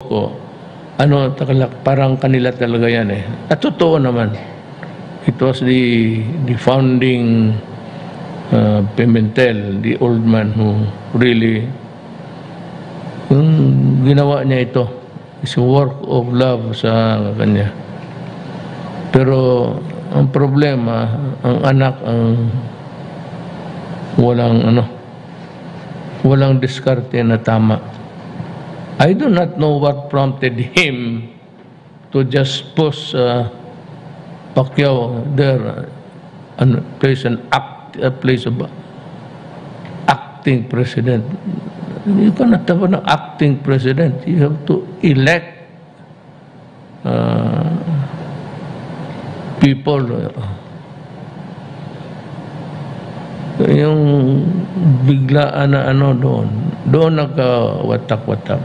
ko, parang kanila talaga yan eh. At totoo naman. It was the founding Pimentel, the old man who really, ginawa niya ito. It's a work of love sa kanya. Pero ang problema, ang anak ang walang diskarte na tama. I do not know what prompted him to just push Pacquiao there and place a place of acting president. You cannot have an acting president. You have to elect people. Yung biglaan na doon nagkawatak-watak.